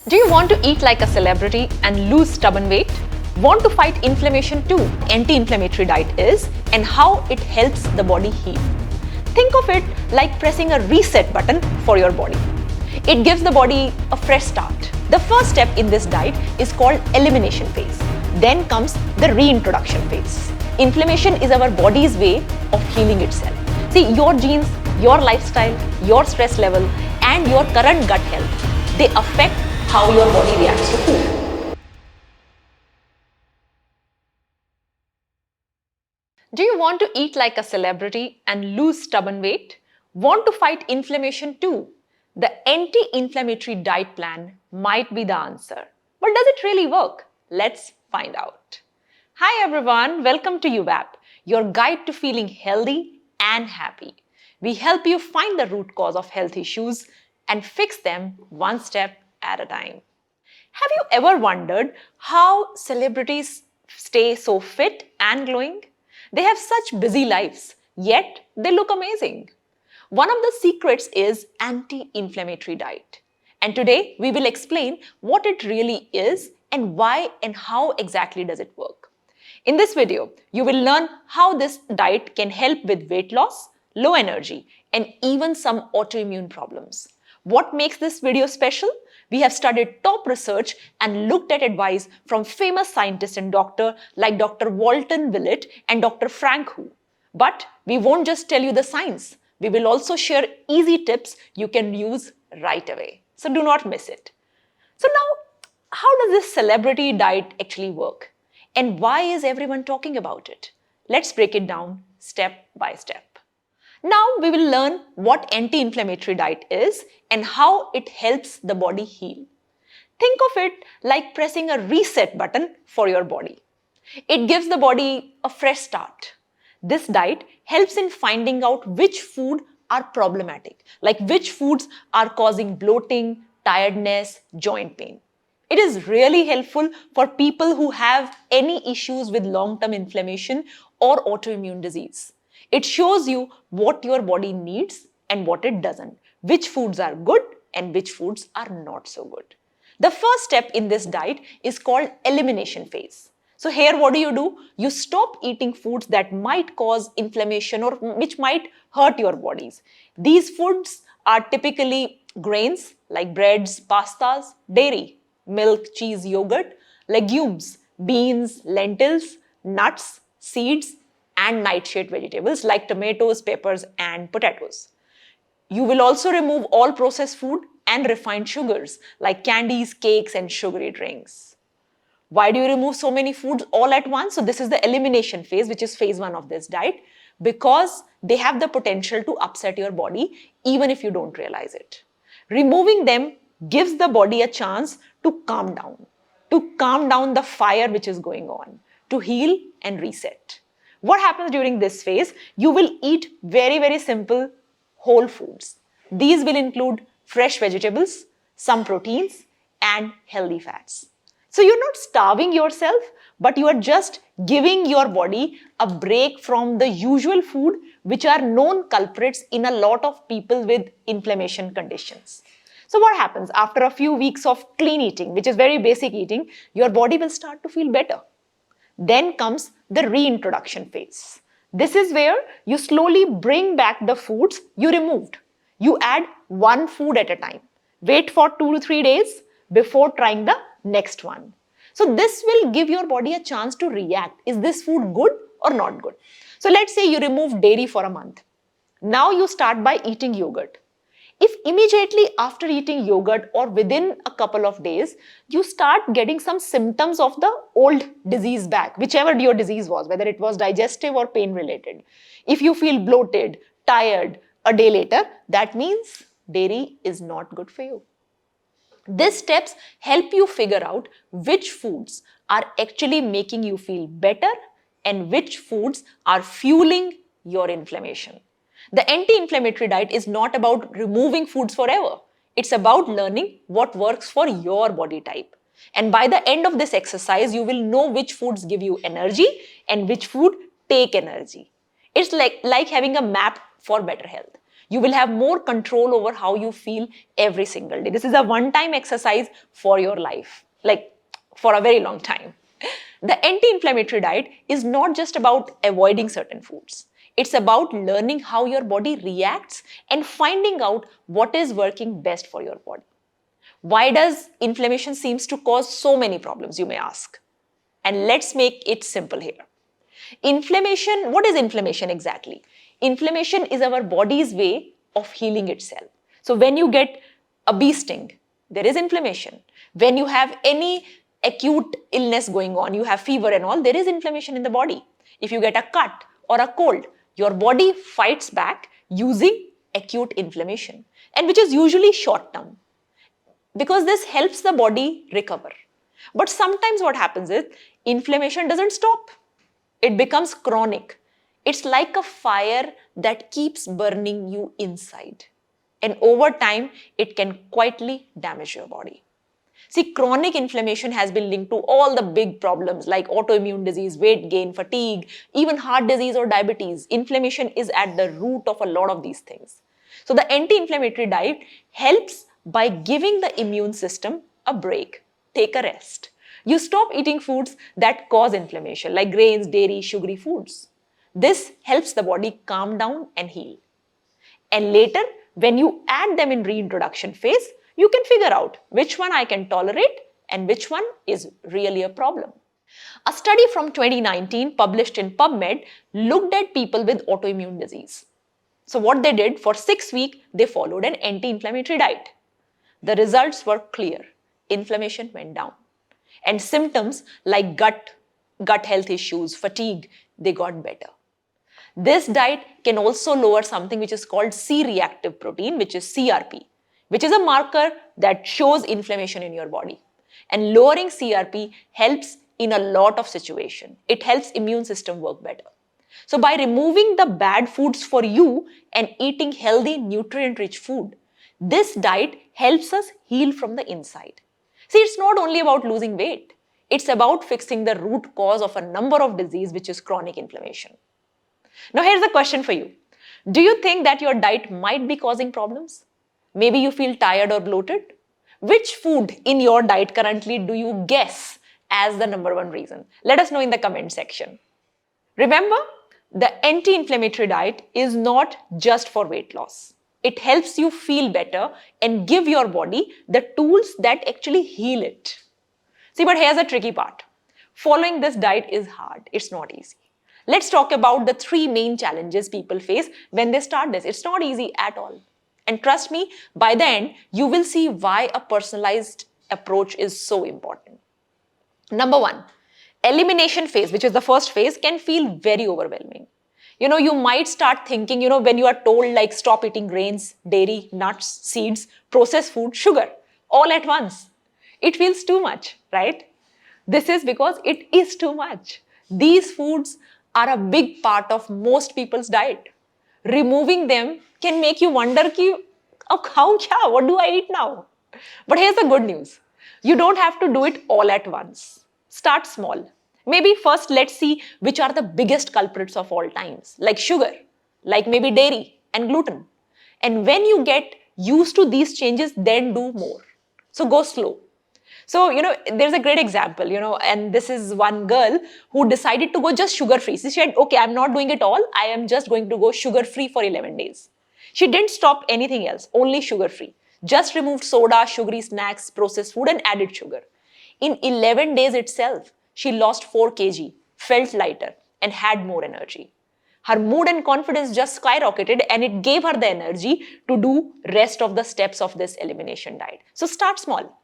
Do you want to eat like a celebrity and lose stubborn weight? Want to fight inflammation too? Anti-inflammatory diet is and how it helps the body heal. Think of it like pressing a reset button for your body. It gives the body a fresh start. The first step in this diet is called elimination phase. Then comes the reintroduction phase. Inflammation is our body's way of healing itself. See, your genes, your lifestyle, your stress level, and your current gut health, they affect how your body reacts to food. Do you want to eat like a celebrity and lose stubborn weight? Want to fight inflammation too? The anti-inflammatory diet plan might be the answer. But does it really work? Let's find out. Hi everyone, welcome to Yuvaap, your guide to feeling healthy and happy. We help you find the root cause of health issues and fix them one step at a time. Have you ever wondered how celebrities stay so fit and glowing? They have such busy lives, yet they look amazing. One of the secrets is anti-inflammatory diet. And today we will explain what it really is and why and how exactly does it work. In this video, you will learn how this diet can help with weight loss, low energy, and even some autoimmune problems. What makes this video special? We have studied top research and looked at advice from famous scientists and doctors like Dr. Walton Willett and Dr. Frank Hu. But we won't just tell you the science. We will also share easy tips you can use right away. So do not miss it. So now, how does this celebrity diet actually work? And why is everyone talking about it? Let's break it down step by step. Now we will learn what anti-inflammatory diet is and how it helps the body heal. Think of it like pressing a reset button for your body. It gives the body a fresh start. This diet helps in finding out which food are problematic, like which foods are causing bloating, tiredness, joint pain. It is really helpful for people who have any issues with long-term inflammation or autoimmune disease. It shows you what your body needs and what it doesn't, which foods are good and which foods are not so good. The first step in this diet is called elimination phase. So here what do? You stop eating foods that might cause inflammation or which might hurt your bodies. These foods are typically grains like breads, pastas, dairy, milk, cheese, yogurt, legumes, beans, lentils, nuts, seeds, and nightshade vegetables like tomatoes, peppers, and potatoes. You will also remove all processed food and refined sugars like candies, cakes, and sugary drinks. Why do you remove so many foods all at once? So this is the elimination phase, which is phase 1 of this diet, because they have the potential to upset your body even if you don't realize it. Removing them gives the body a chance to calm down the fire which is going on, to heal and reset. What happens during this phase? You will eat very simple whole foods. These will include fresh vegetables, some proteins, and healthy fats. So you're not starving yourself, but you are just giving your body a break from the usual food which are known culprits in a lot of people with inflammation conditions. So what happens? After a few weeks of clean eating, which is very basic eating, your body will start to feel better. Then comes the reintroduction phase. This is where you slowly bring back the foods you removed. You add one food at a time. Wait for 2 to 3 days before trying the next one. So this will give your body a chance to react. Is this food good or not good? So let's say you remove dairy for a month. Now you start by eating yogurt. If immediately after eating yogurt or within a couple of days, you start getting some symptoms of the old disease back, whichever your disease was, whether it was digestive or pain related. If you feel bloated, tired a day later, that means dairy is not good for you. These steps help you figure out which foods are actually making you feel better and which foods are fueling your inflammation. The anti-inflammatory diet is not about removing foods forever. It's about learning what works for your body type. And by the end of this exercise, you will know which foods give you energy and which food take energy. It's like having a map for better health. You will have more control over how you feel every single day. This is a one-time exercise for your life, like for a very long time. The anti-inflammatory diet is not just about avoiding certain foods. It's about learning how your body reacts and finding out what is working best for your body. Why does inflammation seems to cause so many problems, you may ask? And let's make it simple here. Inflammation, what is inflammation exactly? Inflammation is our body's way of healing itself. So when you get a bee sting, there is inflammation. When you have any acute illness going on, you have fever and all, there is inflammation in the body. If you get a cut or a cold, your body fights back using acute inflammation, and which is usually short term, because this helps the body recover. But sometimes what happens is inflammation doesn't stop. It becomes chronic. It's like a fire that keeps burning you inside. And over time, it can quietly damage your body. See, chronic inflammation has been linked to all the big problems like autoimmune disease, weight gain, fatigue, even heart disease or diabetes. Inflammation is at the root of a lot of these things. So the anti-inflammatory diet helps by giving the immune system a break. Take a rest. You stop eating foods that cause inflammation like grains, dairy, sugary foods. This helps the body calm down and heal. And later, when you add them in reintroduction phase, you can figure out which one I can tolerate and which one is really a problem. A study from 2019 published in PubMed looked at people with autoimmune disease. So what they did, for 6 weeks, they followed an anti-inflammatory diet. The results were clear. Inflammation went down. And symptoms like gut health issues, fatigue, they got better. This diet can also lower something which is called C-reactive protein, which is CRP, which is a marker that shows inflammation in your body. And lowering CRP helps in a lot of situations. It helps immune system work better. So by removing the bad foods for you and eating healthy, nutrient-rich food, this diet helps us heal from the inside. See, it's not only about losing weight. It's about fixing the root cause of a number of diseases, which is chronic inflammation. Now, here's a question for you. Do you think that your diet might be causing problems? Maybe you feel tired or bloated? Which food in your diet currently do you guess as the number one reason? Let us know in the comment section. Remember, the anti-inflammatory diet is not just for weight loss. It helps you feel better and give your body the tools that actually heal it. See, but here's the tricky part. Following this diet is hard. It's not easy. Let's talk about the 3 main challenges people face when they start this. It's not easy at all. And trust me, by the end, you will see why a personalized approach is so important. Number 1, elimination phase, which is the first phase, can feel very overwhelming. You might start thinking, when you are told like stop eating grains, dairy, nuts, seeds, processed food, sugar, all at once. It feels too much, right? This is because it is too much. These foods are a big part of most people's diet. Removing them can make you wonder, what do I eat now? But here's the good news. You don't have to do it all at once. Start small. Maybe first let's see which are the biggest culprits of all times, like sugar, like maybe dairy and gluten. And when you get used to these changes, then do more. So go slow. So, there's a great example, and this is one girl who decided to go just sugar-free. She said, okay, I'm not doing it all. I am just going to go sugar-free for 11 days. She didn't stop anything else, only sugar-free. Just removed soda, sugary snacks, processed food, and added sugar. In 11 days itself, she lost 4 kg, felt lighter, and had more energy. Her mood and confidence just skyrocketed, and it gave her the energy to do rest of the steps of this elimination diet. So start small.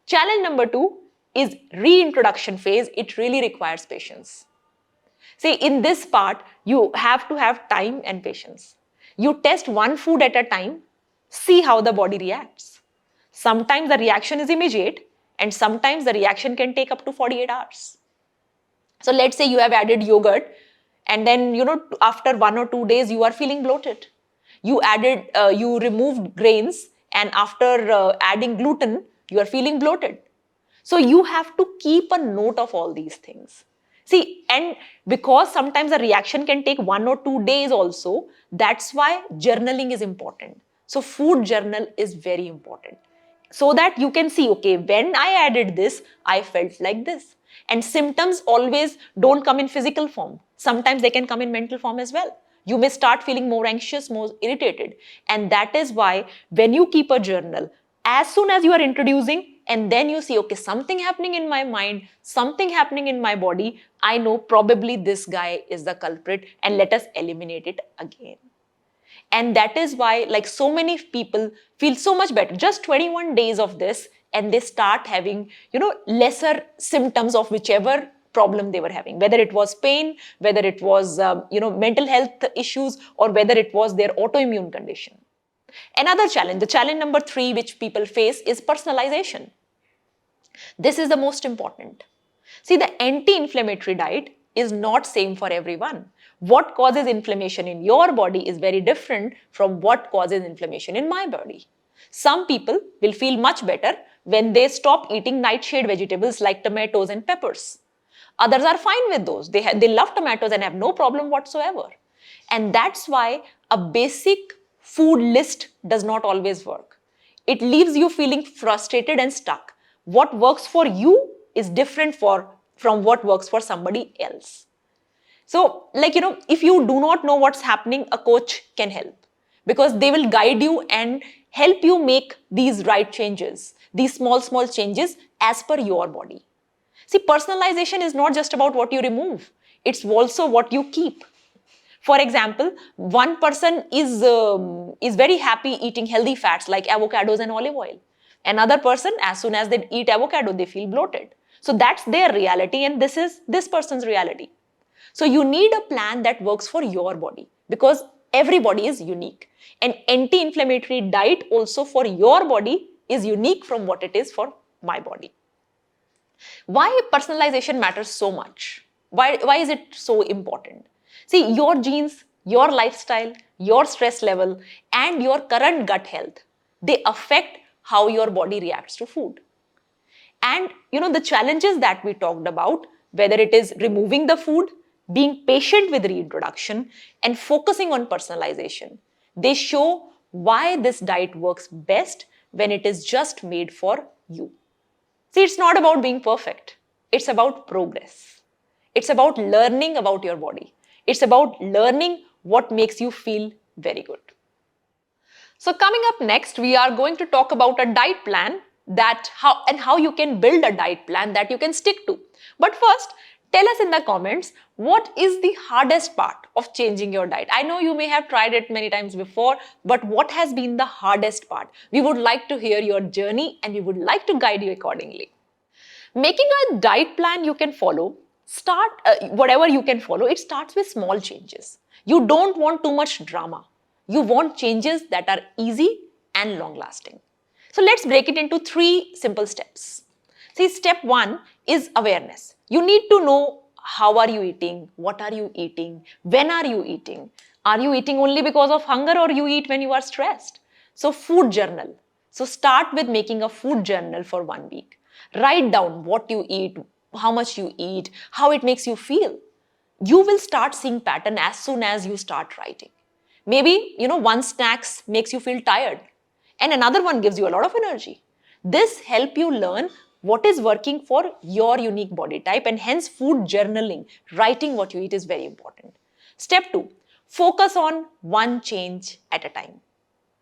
Challenge number 2 is reintroduction phase. It really requires patience. See, in this part, you have to have time and patience. You test one food at a time, see how the body reacts. Sometimes the reaction is immediate, and sometimes the reaction can take up to 48 hours. So let's say you have added yogurt, and then, after 1 or 2 days, you are feeling bloated. You removed grains, and after adding gluten, you are feeling bloated. So you have to keep a note of all these things. See, and because sometimes a reaction can take 1 or 2 days also, that's why journaling is important. So food journal is very important. So that you can see, okay, when I added this, I felt like this. And symptoms always don't come in physical form. Sometimes they can come in mental form as well. You may start feeling more anxious, more irritated. And that is why when you keep a journal, as soon as you are introducing and then you see, okay, something happening in my mind, something happening in my body, I know probably this guy is the culprit and let us eliminate it again. And that is why like so many people feel so much better. Just 21 days of this and they start having, lesser symptoms of whichever problem they were having, whether it was pain, whether it was, mental health issues, or whether it was their autoimmune condition. Another challenge, the challenge number 3 which people face is personalization. This is the most important. See, the anti-inflammatory diet is not same for everyone. What causes inflammation in your body is very different from what causes inflammation in my body. Some people will feel much better when they stop eating nightshade vegetables like tomatoes and peppers. Others are fine with those. They love tomatoes and have no problem whatsoever. And that's why a basic food list does not always work. It leaves you feeling frustrated and stuck. What works for you is different from what works for somebody else. So, if you do not know what's happening, a coach can help because they will guide you and help you make these right changes, these small changes as per your body. See, personalization is not just about what you remove, it's also what you keep. For example, one person is very happy eating healthy fats like avocados and olive oil. Another person, as soon as they eat avocado, they feel bloated. So that's their reality and this is this person's reality. So you need a plan that works for your body because everybody is unique. An anti-inflammatory diet also for your body is unique from what it is for my body. Why personalization matters so much? Why is it so important? See, your genes, your lifestyle, your stress level, and your current gut health, they affect how your body reacts to food. And the challenges that we talked about, whether it is removing the food, being patient with reintroduction, and focusing on personalization, they show why this diet works best when it is just made for you. See, it's not about being perfect. It's about progress. It's about learning about your body. It's about learning what makes you feel very good. So coming up next, we are going to talk about a diet plan how you can build a diet plan that you can stick to. But first, tell us in the comments, what is the hardest part of changing your diet? I know you may have tried it many times before, but what has been the hardest part? We would like to hear your journey and we would like to guide you accordingly. Making a diet plan you can follow, whatever you can follow, it starts with small changes. You don't want too much drama. You want changes that are easy and long lasting. So let's break it into 3 simple steps. See, step 1 is awareness. You need to know how are you eating, what are you eating, when are you eating. Are you eating only because of hunger or you eat when you are stressed? So food journal. So start with making a food journal for 1 week. Write down what you eat, how much you eat, how it makes you feel. You will start seeing pattern as soon as you start writing. Maybe, one snack makes you feel tired and another one gives you a lot of energy. This helps you learn what is working for your unique body type and hence food journaling, writing what you eat is very important. Step 2, focus on one change at a time.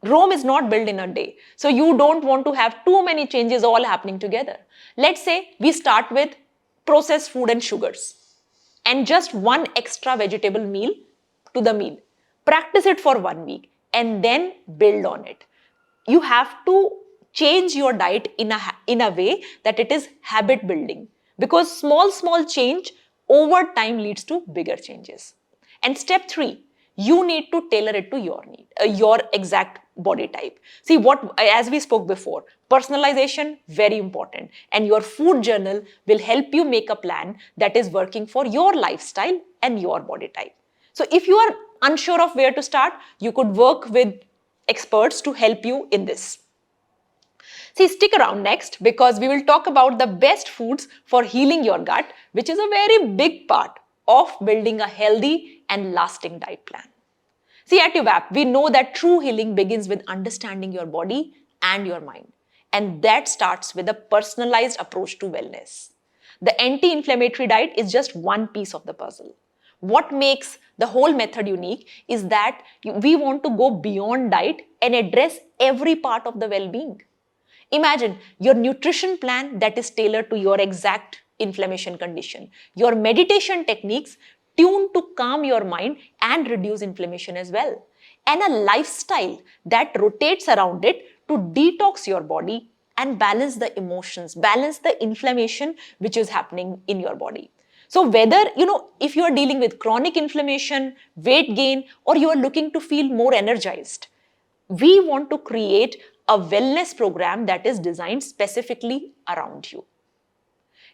Rome is not built in a day. So you don't want to have too many changes all happening together. Let's say we start with processed food and sugars and just 1 extra vegetable meal to the meal. Practice it for 1 week and then build on it. You have to change your diet in a way that it is habit building because small change over time leads to bigger changes. And step 3, you need to tailor it to your need, your exact body type. See, as we spoke before, personalization, very important. And your food journal will help you make a plan that is working for your lifestyle and your body type. So if you are unsure of where to start, you could work with experts to help you in this. See, stick around next because we will talk about the best foods for healing your gut, which is a very big part of building a healthy and lasting diet plan. See, at Yuvaap, we know that true healing begins with understanding your body and your mind. And that starts with a personalized approach to wellness. The anti-inflammatory diet is just one piece of the puzzle. What makes the whole method unique is that we want to go beyond diet and address every part of the well-being. Imagine your nutrition plan that is tailored to your exact inflammation condition, your meditation techniques tuned to calm your mind and reduce inflammation as well, and a lifestyle that rotates around it to detox your body and balance the emotions, balance the inflammation which is happening in your body. So whether, if you are dealing with chronic inflammation, weight gain, or you are looking to feel more energized, we want to create a wellness program that is designed specifically around you.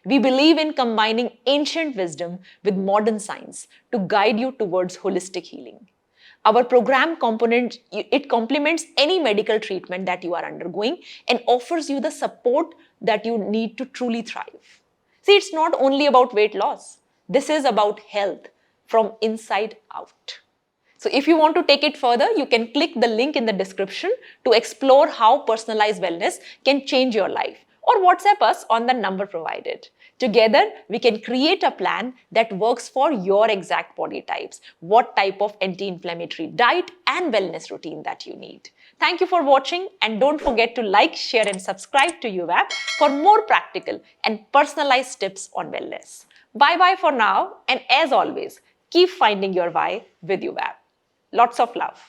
We believe in combining ancient wisdom with modern science to guide you towards holistic healing. Our program component, it complements any medical treatment that you are undergoing and offers you the support that you need to truly thrive. See, it's not only about weight loss. This is about health from inside out. So if you want to take it further, you can click the link in the description to explore how personalized wellness can change your life, or WhatsApp us on the number provided. Together, we can create a plan that works for your exact body types, what type of anti-inflammatory diet and wellness routine that you need. Thank you for watching, and don't forget to like, share and subscribe to Yuvaap for more practical and personalized tips on wellness. Bye-bye for now, and as always, keep finding your why with Yuvaap. Lots of love.